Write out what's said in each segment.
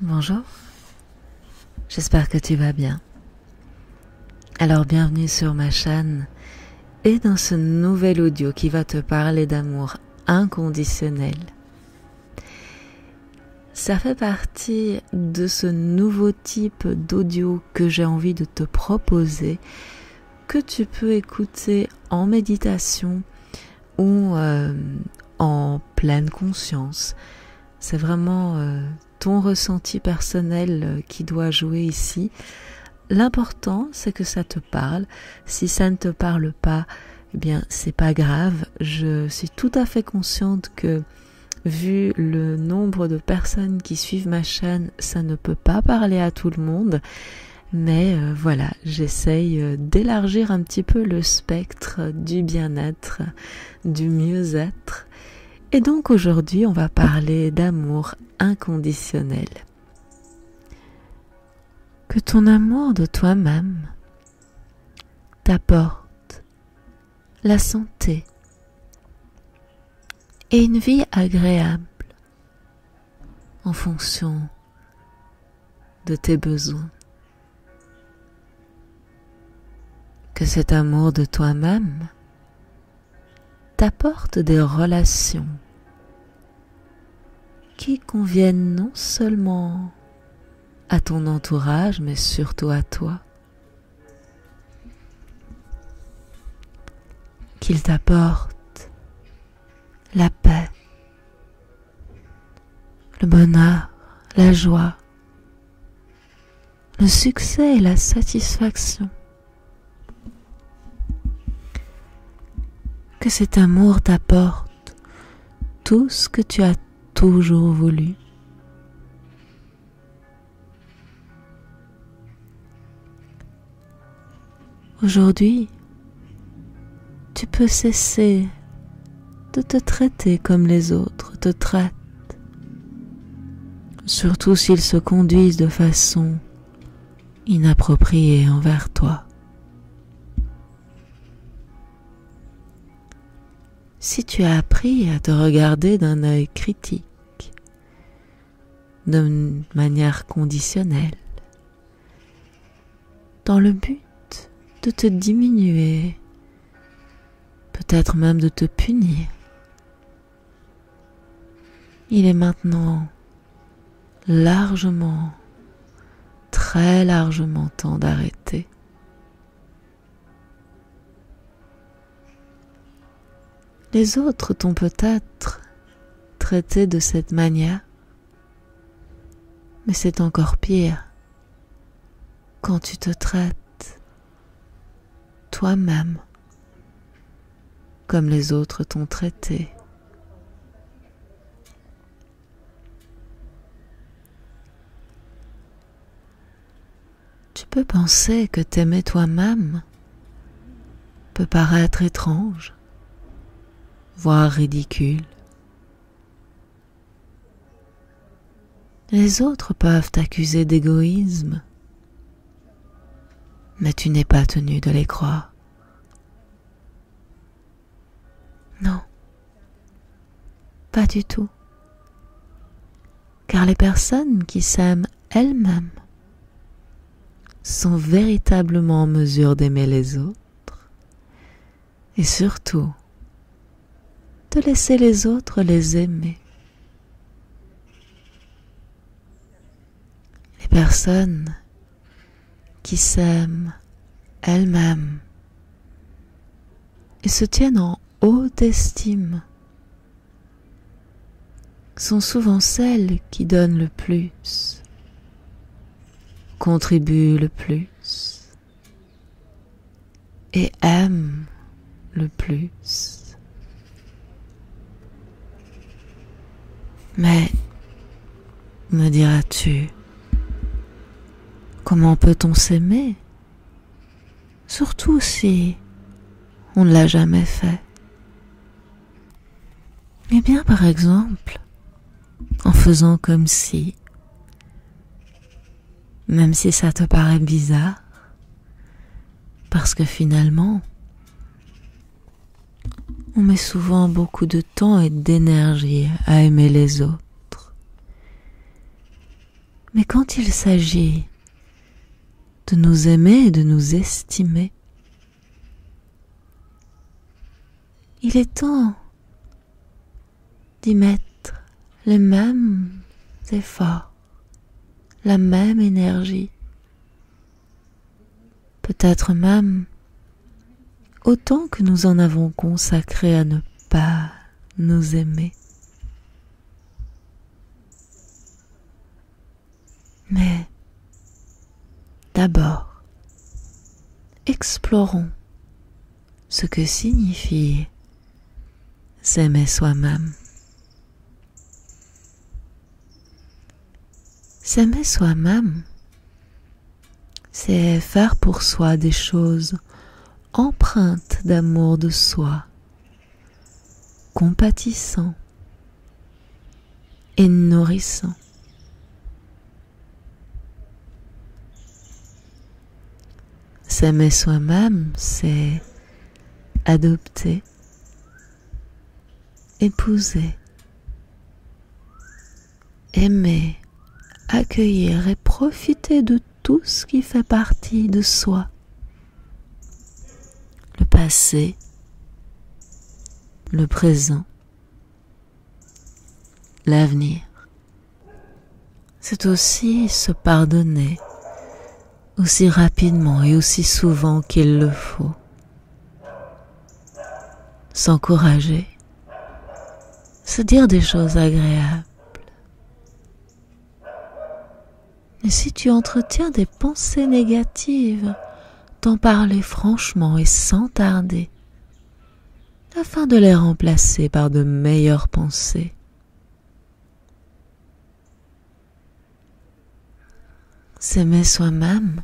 Bonjour, j'espère que tu vas bien. Alors bienvenue sur ma chaîne et dans ce nouvel audio qui va te parler d'amour inconditionnel. Ça fait partie de ce nouveau type d'audio que j'ai envie de te proposer, que tu peux écouter en méditation ou en pleine conscience. C'est vraiment ton ressenti personnel qui doit jouer ici. L'important, c'est que ça te parle. Si ça ne te parle pas, eh bien, c'est pas grave. Je suis tout à fait consciente que, vu le nombre de personnes qui suivent ma chaîne, ça ne peut pas parler à tout le monde. Mais voilà, j'essaye d'élargir un petit peu le spectre du bien-être, du mieux-être. Et donc aujourd'hui, on va parler d'amour inconditionnel. Que ton amour de toi-même t'apporte la santé et une vie agréable en fonction de tes besoins. Que cet amour de toi-même t'apporte des relations qui conviennent non seulement à ton entourage, mais surtout à toi. Qu'il t'apporte la paix, le bonheur, la joie, le succès et la satisfaction. Que cet amour t'apporte tout ce que tu as toujours voulu. Aujourd'hui, tu peux cesser de te traiter comme les autres te traitent, surtout s'ils se conduisent de façon inappropriée envers toi. Si tu as appris à te regarder d'un œil critique, d'une manière conditionnelle, dans le but de te diminuer, peut-être même de te punir, il est maintenant largement, très largement temps d'arrêter. Les autres t'ont peut-être traité de cette manière, mais c'est encore pire quand tu te traites toi-même comme les autres t'ont traité. Tu peux penser que t'aimer toi-même peut paraître étrange, voire ridicule. Les autres peuvent t'accuser d'égoïsme, mais tu n'es pas tenu de les croire. Non, pas du tout. Car les personnes qui s'aiment elles-mêmes sont véritablement en mesure d'aimer les autres et surtout de laisser les autres les aimer. Les personnes qui s'aiment elles-mêmes et se tiennent en haute estime sont souvent celles qui donnent le plus, contribuent le plus et aiment le plus. Mais, me diras-tu, comment peut-on s'aimer, surtout si on ne l'a jamais fait? Eh bien, par exemple, en faisant comme si, même si ça te paraît bizarre, parce que finalement, on met souvent beaucoup de temps et d'énergie à aimer les autres. Mais quand il s'agit de nous aimer et de nous estimer, il est temps d'y mettre les mêmes efforts, la même énergie, peut-être même autant que nous en avons consacré à ne pas nous aimer. Mais d'abord, explorons ce que signifie s'aimer soi-même. S'aimer soi-même, c'est faire pour soi des choses empreintes d'amour de soi, compatissant et nourrissant. S'aimer soi-même, c'est adopter, épouser, aimer, accueillir et profiter de tout ce qui fait partie de soi. Le passé, le présent, l'avenir. C'est aussi se pardonner aussi rapidement et aussi souvent qu'il le faut. S'encourager, se dire des choses agréables. Et si tu entretiens des pensées négatives, t'en parler franchement et sans tarder, afin de les remplacer par de meilleures pensées. S'aimer soi-même,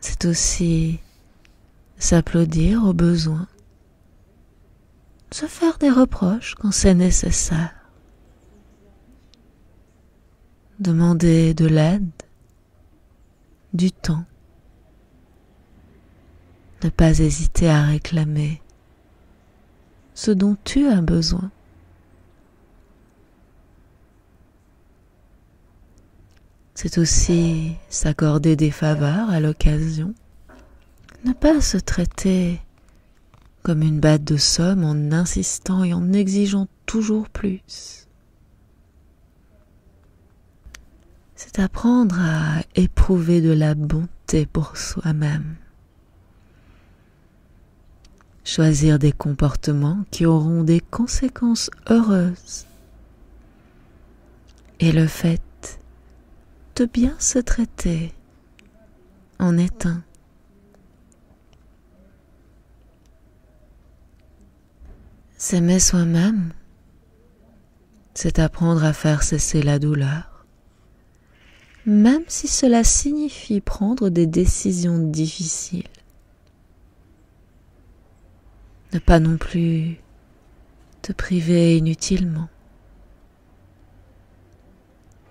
c'est aussi s'applaudir au besoin, se faire des reproches quand c'est nécessaire, demander de l'aide, du temps, ne pas hésiter à réclamer ce dont tu as besoin. C'est aussi s'accorder des faveurs à l'occasion, ne pas se traiter comme une bête de somme en insistant et en exigeant toujours plus. C'est apprendre à éprouver de la bonté pour soi-même. Choisir des comportements qui auront des conséquences heureuses. Et le fait de bien se traiter en est un. S'aimer soi-même, c'est apprendre à faire cesser la douleur, même si cela signifie prendre des décisions difficiles. Ne pas non plus te priver inutilement.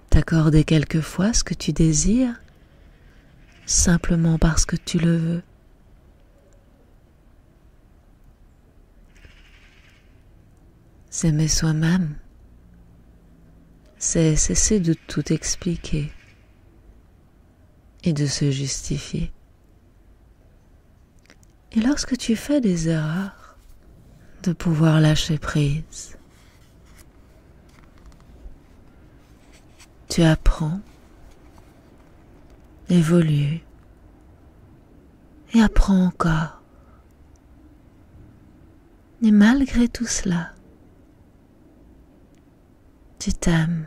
T'accorder quelquefois ce que tu désires, simplement parce que tu le veux. S'aimer soi-même, c'est cesser de tout expliquer et de se justifier. Et lorsque tu fais des erreurs, de pouvoir lâcher prise. Tu apprends, évolues et apprends encore. Et malgré tout cela, tu t'aimes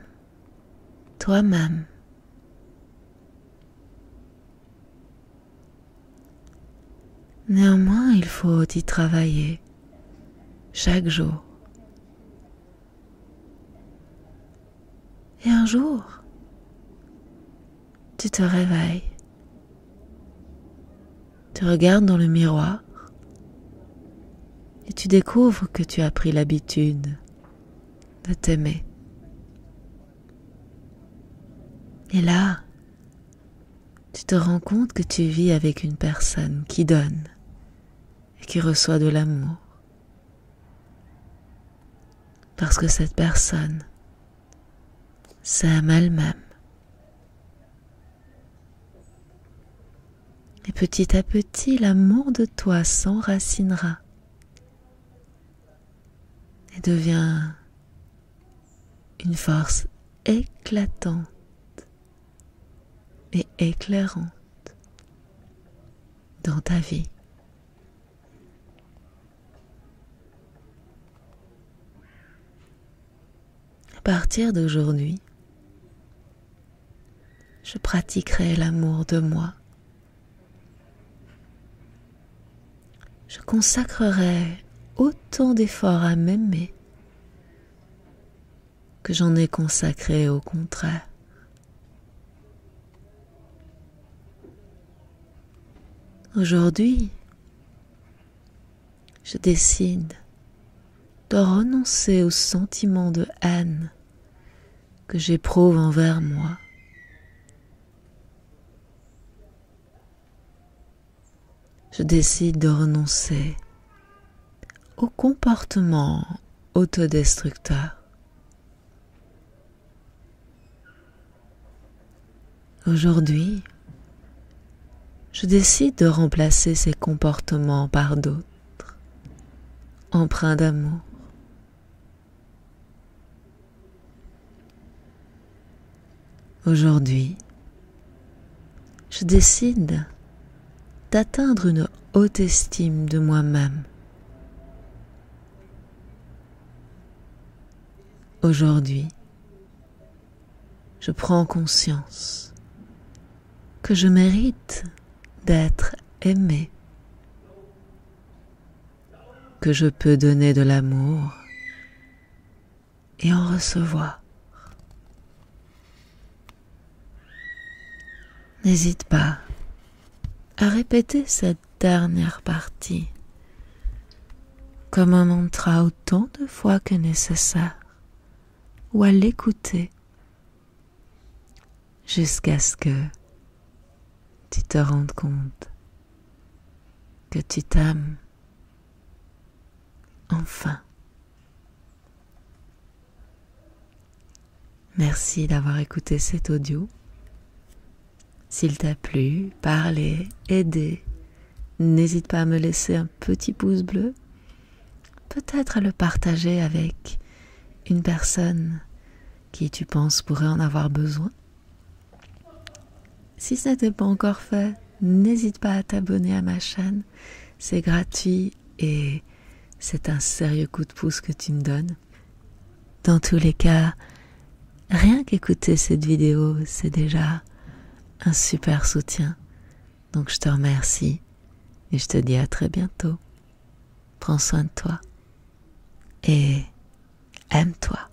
toi-même. Néanmoins, il faut y travailler chaque jour. Et un jour, tu te réveilles, tu regardes dans le miroir et tu découvres que tu as pris l'habitude de t'aimer. Et là, tu te rends compte que tu vis avec une personne qui donne et qui reçoit de l'amour. Parce que cette personne s'aime elle-même Et petit à petit, l'amour de toi s'enracinera et devient une force éclatante et éclairante dans ta vie. À partir d'aujourd'hui, je pratiquerai l'amour de moi. Je consacrerai autant d'efforts à m'aimer que j'en ai consacré au contraire. Aujourd'hui, je décide de renoncer au sentiment de haine que j'éprouve envers moi. Je décide de renoncer au comportement autodestructeur. Aujourd'hui, je décide de remplacer ces comportements par d'autres, empreints d'amour. Aujourd'hui, je décide d'atteindre une haute estime de moi-même. Aujourd'hui, je prends conscience que je mérite d'être aimé, que je peux donner de l'amour et en recevoir. N'hésite pas à répéter cette dernière partie comme un mantra autant de fois que nécessaire ou à l'écouter jusqu'à ce que tu te rendes compte que tu t'aimes enfin. Merci d'avoir écouté cet audio. S'il t'a plu, parlé, aidé, n'hésite pas à me laisser un petit pouce bleu, peut-être à le partager avec une personne qui tu penses pourrait en avoir besoin. Si ça n'est pas encore fait, n'hésite pas à t'abonner à ma chaîne, c'est gratuit et c'est un sérieux coup de pouce que tu me donnes. Dans tous les cas, rien qu'écouter cette vidéo, c'est déjà un super soutien. Donc je te remercie et je te dis à très bientôt. Prends soin de toi et aime-toi.